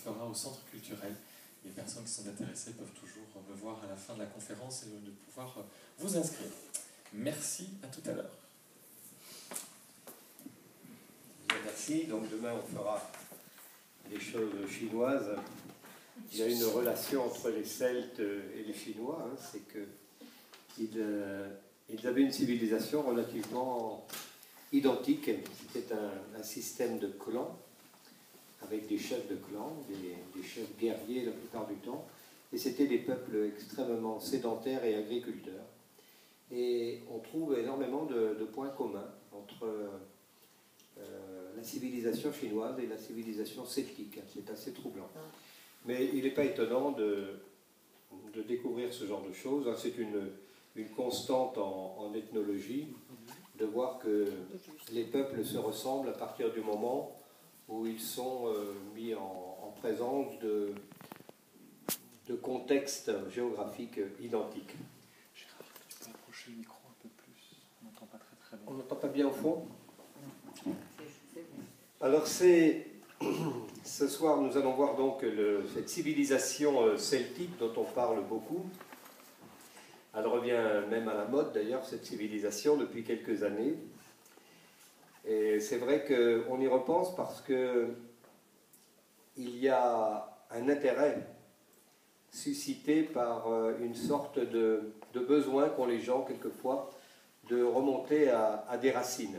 fera au centre culturel. Les personnes qui sont intéressées peuvent toujours me voir à la fin de la conférence et de pouvoir vous inscrire. Merci, à tout à l'heure. Merci. Donc demain, on fera des choses chinoises. Il y a une relation entre les Celtes et les Chinois. Hein, c'est qu'ils avaient une civilisation relativement identique. C'était un système de clans, avec des chefs de clans, des chefs guerriers la plupart du temps. Et c'était des peuples extrêmement sédentaires et agriculteurs. Et on trouve énormément de points communs entre la civilisation chinoise et la civilisation celtique. C'est assez troublant. Mais il n'est pas étonnant de découvrir ce genre de choses. C'est une constante en ethnologie de voir que les peuples se ressemblent à partir du moment où ils sont mis en présence de contextes géographiques identiques. Gérard, tu peux approcher le micro un peu plus. On n'entend pas très bien. On n'entend pas bien au fond? Alors ce soir, nous allons voir donc cette civilisation celtique dont on parle beaucoup. Elle revient même à la mode d'ailleurs, cette civilisation, depuis quelques années. Et c'est vrai qu'on y repense parce qu'il y a un intérêt suscité par une sorte de besoin qu'ont les gens quelquefois de remonter à des racines.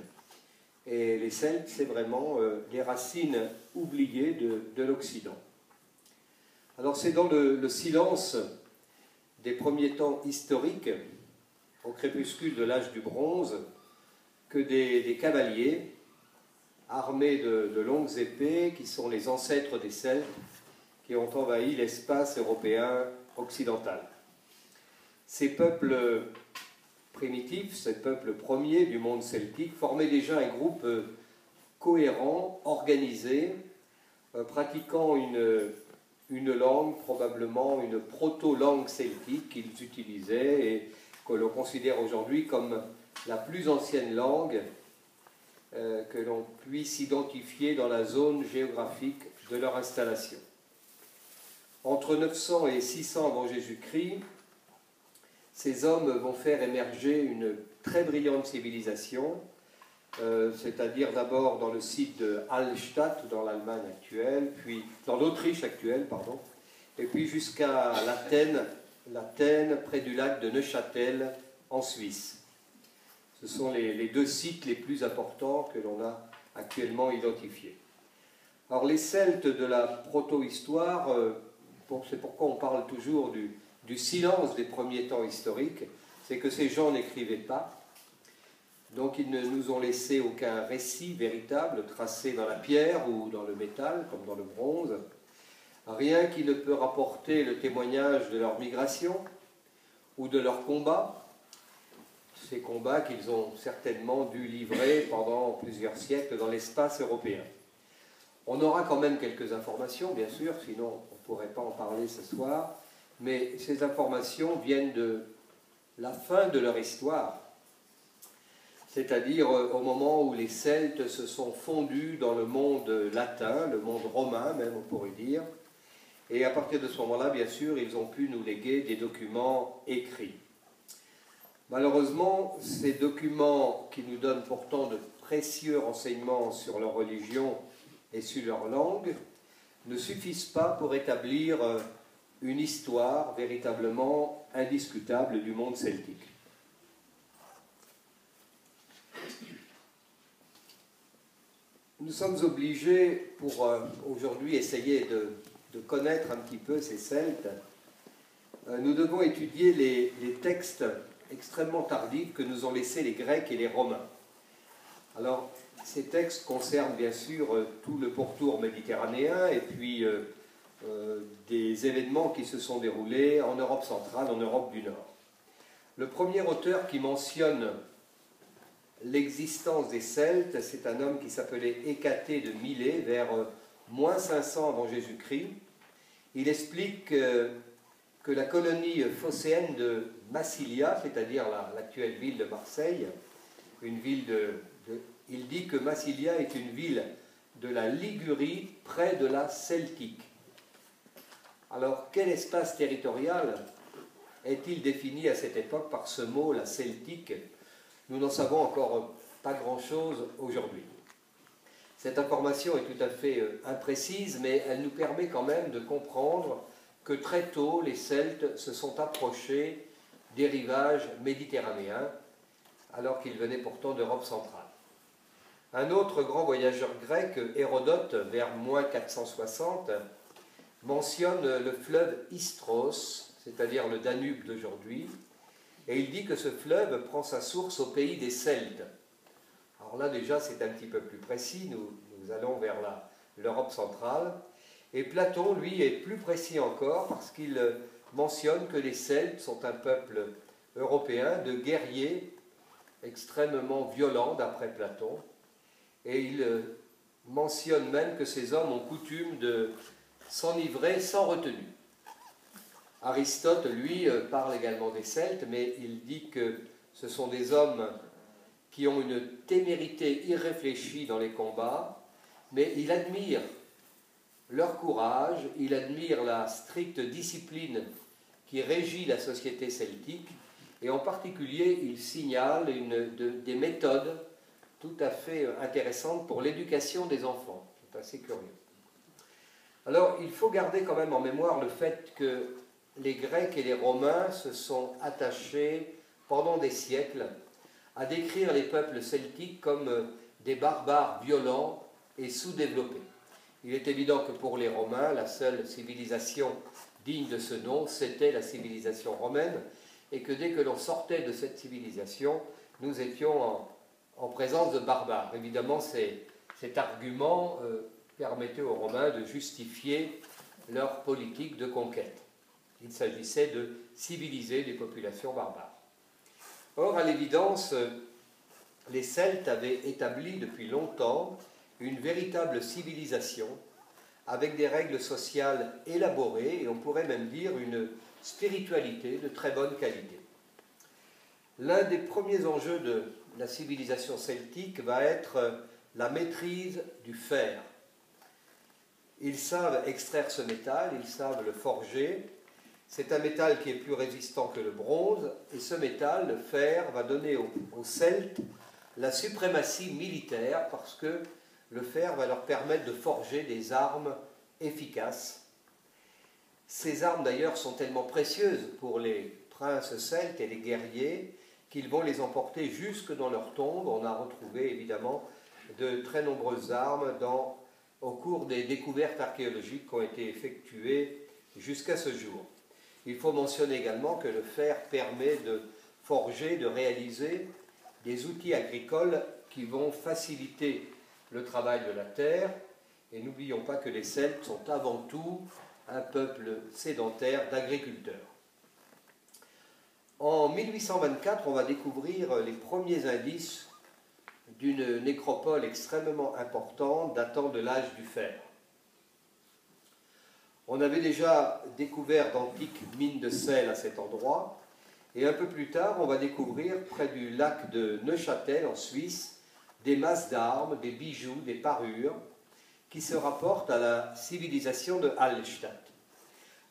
Et les Celtes, c'est vraiment les racines oubliées de l'Occident. Alors c'est dans le silence des premiers temps historiques, au crépuscule de l'âge du bronze, que des cavaliers, armés de longues épées, qui sont les ancêtres des Celtes, qui ont envahi l'espace européen occidental. Ces peuples primitifs, ces peuples premiers du monde celtique, formaient déjà un groupe cohérent, organisé, pratiquant une langue, probablement une proto-langue celtique qu'ils utilisaient et que l'on considère aujourd'hui comme la plus ancienne langue que l'on puisse identifier dans la zone géographique de leur installation. Entre 900 et 600 avant Jésus-Christ, ces hommes vont faire émerger une très brillante civilisation, c'est-à-dire d'abord dans le site de Hallstatt, dans l'Allemagne actuelle, puis dans l'Autriche actuelle, pardon, et puis jusqu'à l'Athènes, près du lac de Neuchâtel, en Suisse. Ce sont les deux sites les plus importants que l'on a actuellement identifiés. Alors les Celtes de la proto-histoire, c'est pourquoi on parle toujours du silence des premiers temps historiques, c'est que ces gens n'écrivaient pas, donc ils ne nous ont laissé aucun récit véritable tracé dans la pierre ou dans le métal, comme dans le bronze, rien qui ne peut rapporter le témoignage de leur migration ou de leurs combats, ces combats qu'ils ont certainement dû livrer pendant plusieurs siècles dans l'espace européen. On aura quand même quelques informations, bien sûr, sinon on ne pourrait pas en parler ce soir, mais ces informations viennent de la fin de leur histoire, c'est-à-dire au moment où les Celtes se sont fondus dans le monde latin, le monde romain même on pourrait dire, et à partir de ce moment-là, bien sûr, ils ont pu nous léguer des documents écrits. Malheureusement, ces documents qui nous donnent pourtant de précieux renseignements sur leur religion et sur leur langue ne suffisent pas pour établir une histoire véritablement indiscutable du monde celtique. Nous sommes obligés, pour aujourd'hui essayer de connaître un petit peu ces Celtes, nous devons étudier les textes extrêmement tardifs que nous ont laissés les Grecs et les Romains. Alors, ces textes concernent bien sûr tout le pourtour méditerranéen et puis des événements qui se sont déroulés en Europe centrale, en Europe du Nord. Le premier auteur qui mentionne l'existence des Celtes, c'est un homme qui s'appelait Hécatée de Milet, vers moins 500 avant Jésus-Christ. Il explique que la colonie phocéenne de Massilia, c'est-à-dire l'actuelle ville de Marseille, une ville il dit que Massilia est une ville de la Ligurie près de la Celtique. Alors, quel espace territorial est-il défini à cette époque par ce mot, la celtique? Nous n'en savons encore pas grand-chose aujourd'hui. Cette information est tout à fait imprécise, mais elle nous permet quand même de comprendre que très tôt, les Celtes se sont approchés des rivages méditerranéens, alors qu'ils venaient pourtant d'Europe centrale. Un autre grand voyageur grec, Hérodote, vers moins 460, mentionne le fleuve Istros, c'est-à-dire le Danube d'aujourd'hui, et il dit que ce fleuve prend sa source au pays des Celtes. Alors là déjà c'est un petit peu plus précis, nous allons vers l'Europe centrale, et Platon lui est plus précis encore parce qu'il mentionne que les Celtes sont un peuple européen de guerriers extrêmement violents d'après Platon, et il mentionne même que ces hommes ont coutume de s'enivrer sans retenue. Aristote, lui, parle également des Celtes, mais il dit que ce sont des hommes qui ont une témérité irréfléchie dans les combats, mais il admire leur courage, il admire la stricte discipline qui régit la société celtique, et en particulier, il signale des méthodes tout à fait intéressantes pour l'éducation des enfants. C'est assez curieux. Alors, il faut garder quand même en mémoire le fait que les Grecs et les Romains se sont attachés pendant des siècles à décrire les peuples celtiques comme des barbares violents et sous-développés. Il est évident que pour les Romains, la seule civilisation digne de ce nom, c'était la civilisation romaine, et que dès que l'on sortait de cette civilisation, nous étions en présence de barbares. Évidemment, cet argument permettait aux Romains de justifier leur politique de conquête. Il s'agissait de civiliser les populations barbares. Or, à l'évidence, les Celtes avaient établi depuis longtemps une véritable civilisation avec des règles sociales élaborées et on pourrait même dire une spiritualité de très bonne qualité. L'un des premiers enjeux de la civilisation celtique va être la maîtrise du fer. Ils savent extraire ce métal, ils savent le forger. C'est un métal qui est plus résistant que le bronze, et ce métal, le fer, va donner aux Celtes la suprématie militaire parce que le fer va leur permettre de forger des armes efficaces. Ces armes d'ailleurs sont tellement précieuses pour les princes celtes et les guerriers qu'ils vont les emporter jusque dans leur tombe. On a retrouvé évidemment de très nombreuses armes au cours des découvertes archéologiques qui ont été effectuées jusqu'à ce jour. Il faut mentionner également que le fer permet de forger, de réaliser des outils agricoles qui vont faciliter le travail de la terre. Et n'oublions pas que les Celtes sont avant tout un peuple sédentaire d'agriculteurs. En 1824, on va découvrir les premiers indices d'une nécropole extrêmement importante datant de l'âge du fer. On avait déjà découvert d'antiques mines de sel à cet endroit, et un peu plus tard, on va découvrir près du lac de Neuchâtel, en Suisse, des masses d'armes, des bijoux, des parures, qui se rapportent à la civilisation de Hallstatt.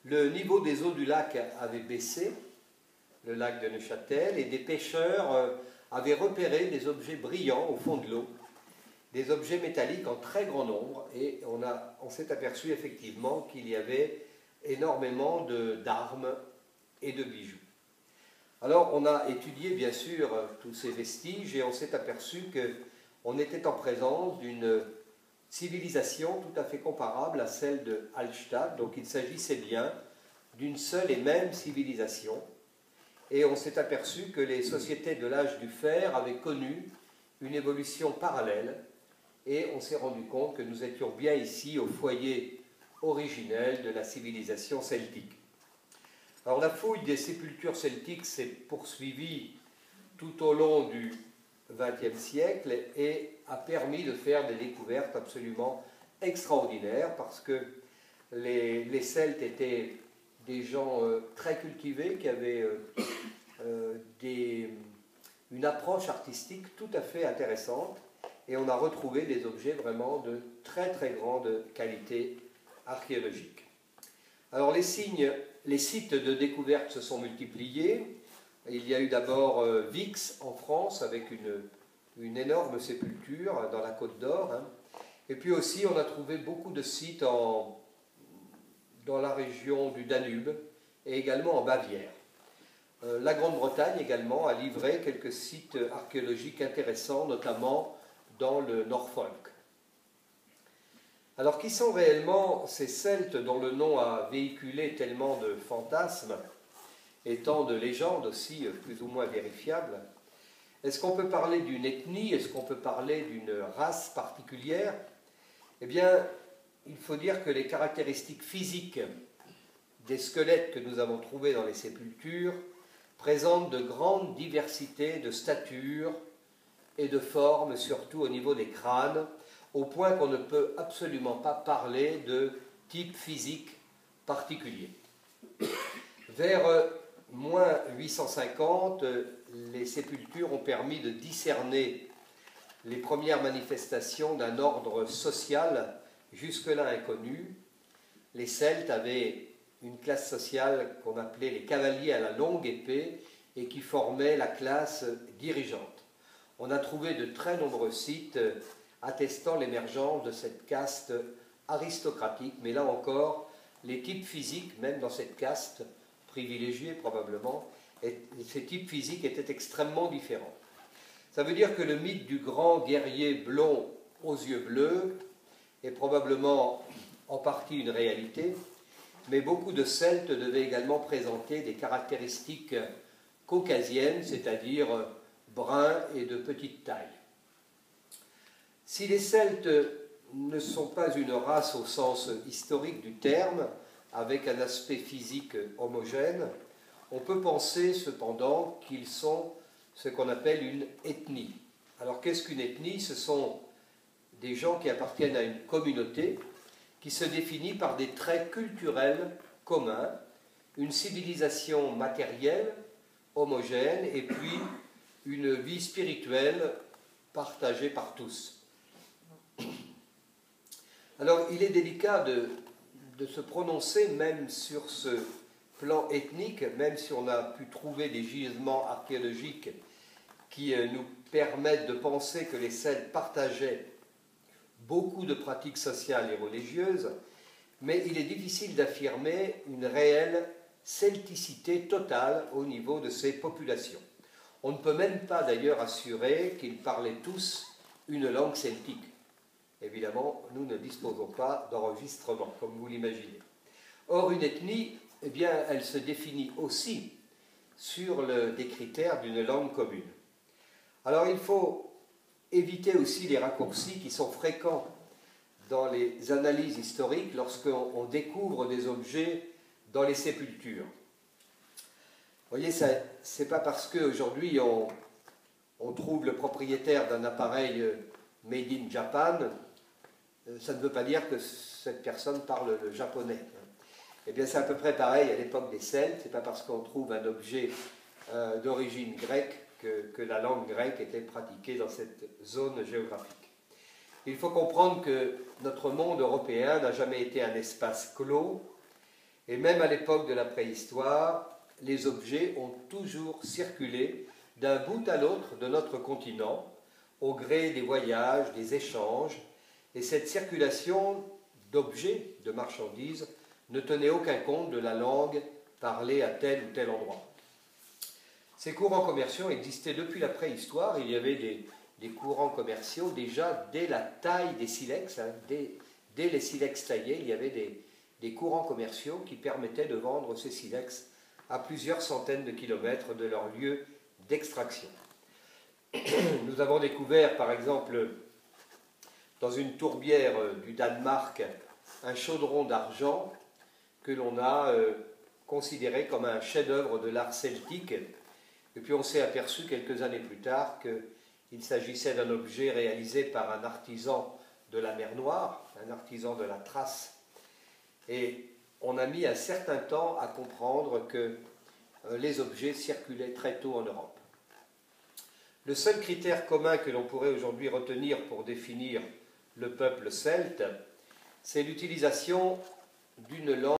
Le niveau des eaux du lac avait baissé, le lac de Neuchâtel, et des pêcheurs avaient repéré des objets brillants au fond de l'eau, des objets métalliques en très grand nombre, et on s'est aperçu effectivement qu'il y avait énormément d'armes et de bijoux. Alors on a étudié bien sûr tous ces vestiges et on s'est aperçu qu'on était en présence d'une civilisation tout à fait comparable à celle de Hallstatt, donc il s'agissait bien d'une seule et même civilisation, et on s'est aperçu que les sociétés de l'âge du fer avaient connu une évolution parallèle, et on s'est rendu compte que nous étions bien ici au foyer originel de la civilisation celtique. Alors la fouille des sépultures celtiques s'est poursuivie tout au long du XXe siècle et a permis de faire des découvertes absolument extraordinaires parce que les Celtes étaient des gens très cultivés qui avaient une approche artistique tout à fait intéressante et on a retrouvé des objets vraiment de très très grande qualité archéologique. Alors les sites de découverte se sont multipliés. Il y a eu d'abord Vix en France avec une énorme sépulture dans la Côte d'Or. Hein. Et puis aussi on a trouvé beaucoup de sites dans la région du Danube et également en Bavière. La Grande-Bretagne également a livré quelques sites archéologiques intéressants, notamment dans le Norfolk. Alors qui sont réellement ces Celtes dont le nom a véhiculé tellement de fantasmes et tant de légendes aussi plus ou moins vérifiables? Est-ce qu'on peut parler d'une ethnie? Est-ce qu'on peut parler d'une race particulière? Eh bien, il faut dire que les caractéristiques physiques des squelettes que nous avons trouvés dans les sépultures présentent de grandes diversités de stature et de formes, surtout au niveau des crânes, au point qu'on ne peut absolument pas parler de type physique particulier. Vers moins 850, les sépultures ont permis de discerner les premières manifestations d'un ordre social jusque-là inconnu. Les Celtes avaient une classe sociale qu'on appelait les cavaliers à la longue épée et qui formaient la classe dirigeante. On a trouvé de très nombreux sites attestant l'émergence de cette caste aristocratique, mais là encore, les types physiques, même dans cette caste privilégiée probablement, ces types physiques étaient extrêmement différents. Ça veut dire que le mythe du grand guerrier blond aux yeux bleus est probablement en partie une réalité, mais beaucoup de Celtes devaient également présenter des caractéristiques caucasiennes, c'est-à-dire bruns et de petite taille. Si les Celtes ne sont pas une race au sens historique du terme, avec un aspect physique homogène, on peut penser cependant qu'ils sont ce qu'on appelle une ethnie. Alors qu'est-ce qu'une ethnie? Ce sont des gens qui appartiennent à une communauté qui se définit par des traits culturels communs, une civilisation matérielle homogène et puis une vie spirituelle partagée par tous. Alors il est délicat de se prononcer même sur ce plan ethnique, même si on a pu trouver des gisements archéologiques qui nous permettent de penser que les Celtes partageaient beaucoup de pratiques sociales et religieuses, mais il est difficile d'affirmer une réelle celticité totale au niveau de ces populations. On ne peut même pas d'ailleurs assurer qu'ils parlaient tous une langue celtique. Évidemment, nous ne disposons pas d'enregistrement, comme vous l'imaginez. Or, une ethnie, eh bien, elle se définit aussi sur des critères d'une langue commune. Alors, il faut éviter aussi les raccourcis qui sont fréquents dans les analyses historiques lorsqu'on découvre des objets dans les sépultures. Vous voyez, ce n'est pas parce qu'aujourd'hui on trouve le propriétaire d'un appareil made in Japan, ça ne veut pas dire que cette personne parle le japonais. Eh bien, c'est à peu près pareil à l'époque des Celtes. Ce n'est pas parce qu'on trouve un objet d'origine grecque que la langue grecque était pratiquée dans cette zone géographique. Il faut comprendre que notre monde européen n'a jamais été un espace clos, et même à l'époque de la préhistoire, les objets ont toujours circulé d'un bout à l'autre de notre continent, au gré des voyages, des échanges, et cette circulation d'objets, de marchandises, ne tenait aucun compte de la langue parlée à tel ou tel endroit. Ces courants commerciaux existaient depuis la préhistoire. Il y avait des courants commerciaux déjà dès la taille des silex, hein, dès les silex taillés, il y avait des courants commerciaux qui permettaient de vendre ces silex à plusieurs centaines de kilomètres de leur lieu d'extraction. Nous avons découvert, par exemple, dans une tourbière du Danemark, un chaudron d'argent que l'on a considéré comme un chef-d'œuvre de l'art celtique. Et puis on s'est aperçu quelques années plus tard qu'il s'agissait d'un objet réalisé par un artisan de la mer Noire, un artisan de la Thrace. Et on a mis un certain temps à comprendre que les objets circulaient très tôt en Europe. Le seul critère commun que l'on pourrait aujourd'hui retenir pour définir le peuple celte, c'est l'utilisation d'une langue